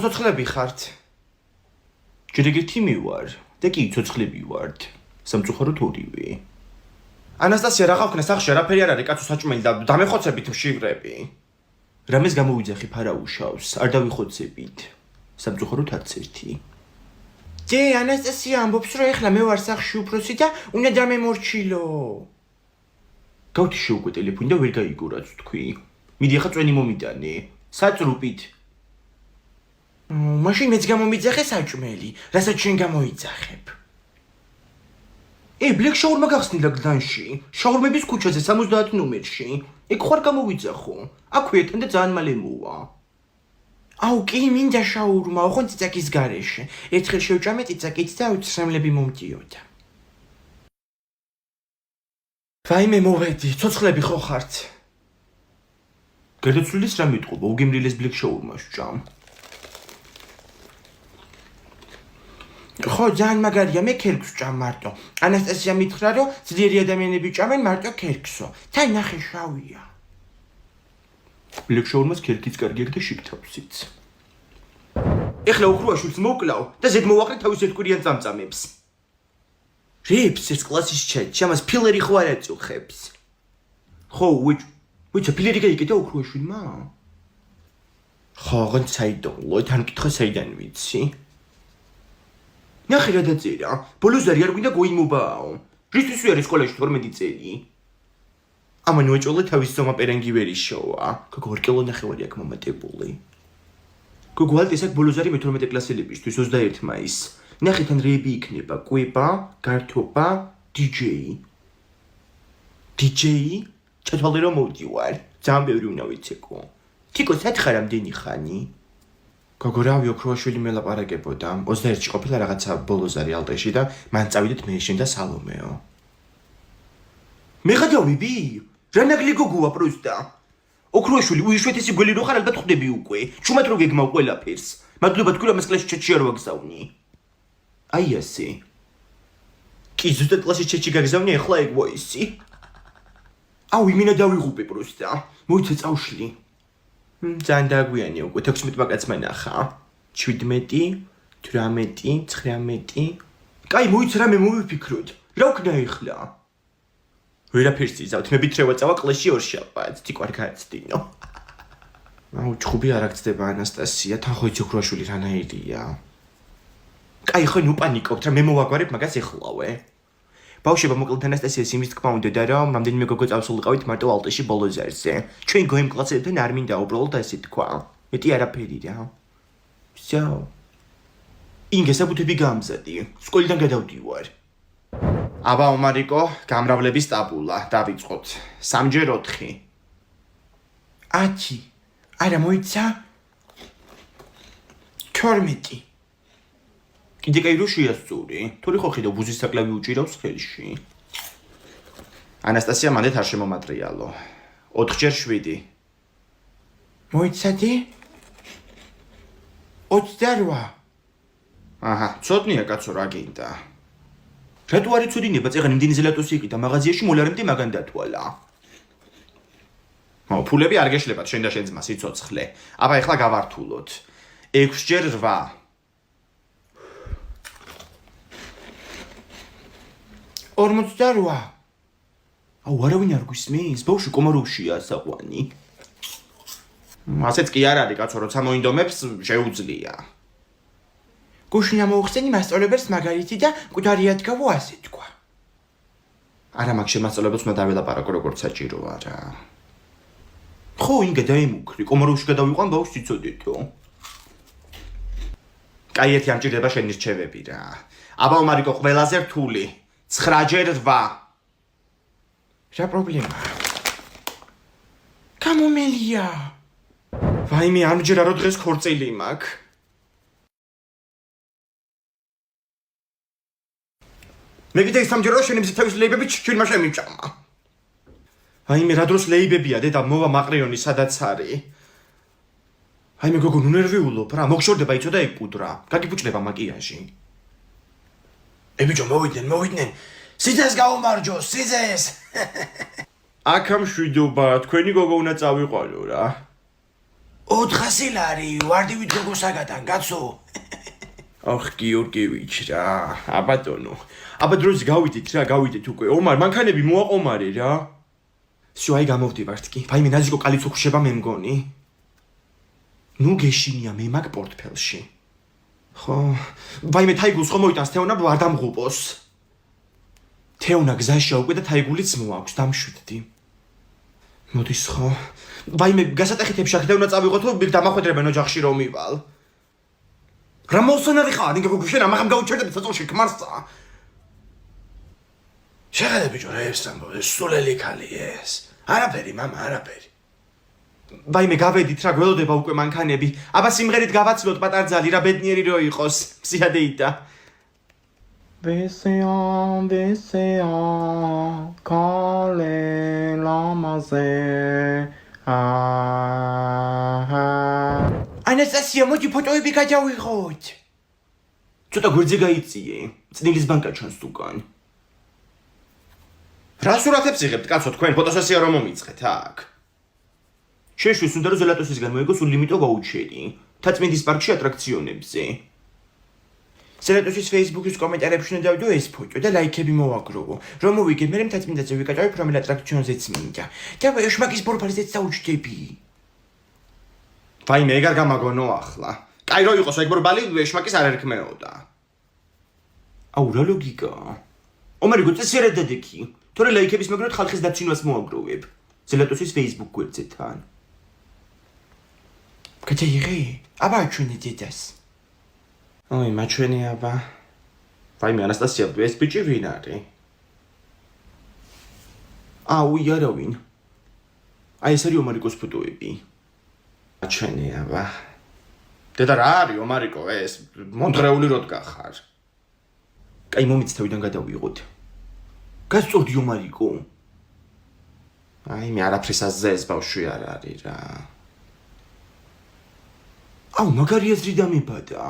ცოცხლები ხართ. ჯერ ეგეთი მივარ და კი ცოცხლები ვართ. სამწუხაროდ ორივე. ანასტასია რა ხავქნა სახში არაფერი არ არის კაცო საჭმელი და დამეხოცებით მშივრები. რამეს გამოვიძახი ფარაუშავს, არ დავიხოცებით. სამწუხაროდ არც ერთი. ჯე ანასტასია ამბობს რომ ეხლა მე ვარ სახში უფროსი და უნდა დამემორჩილო. გავთიშე უკვე ტელეფონი და ვერ გაიგო რაც თქვი. მიდი ახლა წვენი მომიტანე. საწრუპით. მაშინ მეც გამომიძახე საჭმელი, რასაც შენ გამოიძახებ. ბლეკ შაურმა გახსნილა გლანში, შაურმების ქუჩაზე 70 ნომერში. ეგ ხوار გამოვიძახო. აქვე ეთან და ძალიან მალე მოვა. აუ კი მინდა შაურმა, ოღონდ ციცაკის გარეშე. ერთხელ შევჭამე ციცაკით და უცრემლები მომდიოდა. ვაიმე მოვედი, ცოცხლები ხო ხართ? გარდაცვლილის რა მიტყობა, უგემრიელეს ბლეკ შაურმას ვჭამ. ხო, ძალიან მაგარია, მე ქერქს ვჭამ მარტო. ანასტასია მითხრა, რომ ძლიერი ადამიანები ჭამენ მარტო ქერქსო. თან ნახე შავია. ბლეკ შაურმას ქერქიც კარგი აქვს და შიგთავსიც. ეხლა უხრუაშვილს მოკლავ და ზედ მოვაყრე თავის ერთკვირიან წამწამებს. რეებს ეს კლასის ჩატში, ამას ფილერი ხო არ აწუხებს. ხო, ვიცა ფილერი გაიგეთა უხრუაშვილმა? ხო, აღარ საიდუმლო, თან კითხა საიდან ვიცი? ნახე რა დაწერა, ბოლოზარი არ გვინდა გოიმობაო. რისთვის ვიარი სკოლაში 12 წელი? ამან უეჭოლა თავის ზომა პერენგი ვერ იშოვა. გოგო 2 კილო ნახევარი აქვს მომატებული. გოგო ალტის აქვს ბოლოზარი მე-12 კლასელებისთვის 21 მაისს. ნახე თან რეები იქნება, კვება, გართობა, დიჯეი. დიჯეი? ჩათვალე რომ მოვდივარ. ძალიან ბევრი უნდა ვიცეკო. თიკო სათხარ ამდენი ხანი? გოგო რავი ოქროაშვილი მელაპარაკებოდა. 21-ში ყოფილა რაღაცა ბოლოზარი ალტეში და მან წავიდეთ მე შენ და სალომეო. მე გადავიბი? რა ნაგლი გოგოა პროსტა? ოქროაშვილი უიშვეთესი გველი რო ხარ ალბათ ხვდები უკვე. ჩუმად რო გეგმავ ყველაფერს. მადლობა თქვი რომ ეს კლასში ჩატში არ ვაგზავნი. აი ასე. კი ზუსტად კლასში ჩატში გაგზავნი ახლა ეგ ვოისი. აუ იმინა დავიღუპე პროსტა. მოიცა წავშლი. ძალიან დაგვიანია უკვე 16 კაცმა ნახა. 17, 18, 19. კაი მოიცა რამე მოვიფიქროთ. რა ვქნა ეხლა? ვერაფერს იზავთ, მე ბიტრევა წავა კლასში ორშაბათს, თიკო არ გააცდინო. აუ ჩხუბი არ აქცდება ანასტასია, თან ხო იცი ოქროაშვილი რანაირია. კაი ხო ნუ პანიკობთ რა მე მოვაგვარებ მაგას ეხლავე. ბავშვებო მოკლედ ანასტასიას იმის თქმა უნდა რომ რამდენიმე გოგო წავსულიყავით მარტო ალტეში ბოლოზარზე. ჩვენ გოემ კლასებთან არ მინდა უბრალოდ ასე თქვა. მეტი არაფერი რა. всё. ინგე საბუთები გამზადი. სკოლიდან გადავდივარ. აბა ომარიკო, გამრავლების ტაბულა, დავიწყოთ. 3x4. 10. არა მოიცა? 12. კიდე კაი რო შეასწორი, თორე ხო ხედავ ბუზის საკლავი უჭირავს ხელში. ანასტასია მანდ არ შემომატრიალო. 4x7. მოიცადი? 28. აჰა, ცოტნია კაცო რა გინდა. რატო არ იცოდინება წეგან იმდენი ზელატოსი იყიდა მაღაზიაში მოლარემდე მაგან დათვალა. ფულები არ გეშლებათ შენ და შენ ძმა სიცოცხლე. აბა ეხლა გავართულოთ. 6x8. 48. აუ არავინ არ გვისმის? ბავშვი კომაროვშია საყვანი. ასეც კი არ არის კაცო როცა მოინდომებს შეუძლია. გუშინა მოუხსენი მასწავლებელს მაგალითი და მკვდარი ადგავო ასე თქვა. არა მაგ შემასწავლებელს უნდა დაველაპარაკო როგორც საჭიროა რა. ხო ინგე დაიმუქრი, კომაროვში გადავიყვან ბავშვს იცოდეთო. კაი ერთი ამჭირდება შენი რჩევები რა. აბა ომარიკო ყველაზე რთული. 9x8. რა პრობლემაა? გამომელია. ვაიმე ამჯერა რო დღეს ხორწილი მაქვს. მე კიდე სამჯერ რო შენი მზით თავის ლეიბები ჩირმა შემიჭამა. ვაიმე რა დროს ლეიბებია დედა მოვა მაყრიონი სადაც არის. ვაიმე გოგო ნუ ნერვიულობ რა, მოგშორდება იცოდა ეგ კუდრა. გაგიფუჭდება მაკიაჟი. ბიჭო მოვიდნენ. სიძეს გაუმარჯო, სიძეს. აქ ამ შვიდობა, თქვენი გოგო უნდა წავიყვანო რა. 400 ლარი, ვარდი ვიდგო საგადან, კაცო. ოხ, გიორგევიჩ რა, აბატონო. აბა დროის გავიდით რა, გავიდეთ უკვე. ომარ, მანქანები მოაყომარე რა. всё, აი გამოვდივართ კი. ვაიმე, ნაზიკო კალიც უხშება მე მგონი. ნუ გეშინია მე მაგ პორტფელში. ხო, ვაიმე თაიგულს ხომ მოიტანს თეონა ვარ დამღუპოს. თეონა გზაშია უკვე და თაიგულიც მოაქვს, დამშვიდდი. მოდის ხო? ვაიმე, გასატეხით ეფშახი თეონა წავიღო თუ დამახვედრებენ ოჯახში რომ მივალ. რა მოსონარი ხარ, ნიგო გუშენ ამაღამ გაუჩერდები საწოლში კმარსა. შეხედე ბიჭო, რა ეს ამბობ, სულელი ქალი ეს. არაფერი, მამა, არაფერი. ვაიმე, გავედით რა, გველოდება უკვე მანქანები. აბა სიმღერით გავაცილოთ პატარძალი, რა ბედნიერი რო იყოს. სიადეიდა. ვესეა, კალე ლამაზე. ანასტასია, მოდი ფოტოები გადავიღოთ. ცოტა გვერდზე გაიწიე. წნილის ბანკა ჩანს უკან. რა სურათებს იღებთ, კაცო, თქვენ ფოტოსესია რომ მომიწყეთ აქ? შეშვის უნდა რომ ზელატოსისგან მოიგო სულ ლიმიტო ვაუჩერი. თაწმინდის პარკში ატრაქციონებზე. ზელატოსის Facebook-ის კომენტარებში უნდა დავიდო ეს ფოტო და ლაიქები მოვაგროვო. რომ მოვიგე, მე თაწმინდაზე ვიკაჭავებ რომელ ატრაქციონზეც მინდა. და შმაკის პორფალზეც დავუჯდები. ვაიმე, ეგ არ გამაგონო ახლა. კაი რო იყოს ეგ ბორბალი შმაკის არ ერქმეოდა. აუ, რა ლოგიკა. ომარი გუწესიერად დადექი. თორე ლაიქების მეგროდ ხალხის დაცინვას მოაგროვებ. ზელატოსის Facebook გვერდზე თან. კეთილი, აბა ჩვენი დედას. ოი, მაჩვენი აბა. ვაიმე, ანასტასია, ეს ბიჭი ვინ არის? აუ, იარავინ. აი, ეს არის ომარიკოს ფოტოები. მაჩვენი აბა. დედა რა არის ომარიკო ეს? მონდრეული როდგა ხარ? კაი, მომიც თავიდან გადავიღოთ. გასწორდი ომარიკო. აი, მე არაფრის აზზე ეს ბავშვი არ არის რა. აუ, მაგარი აზრი დამიბადა.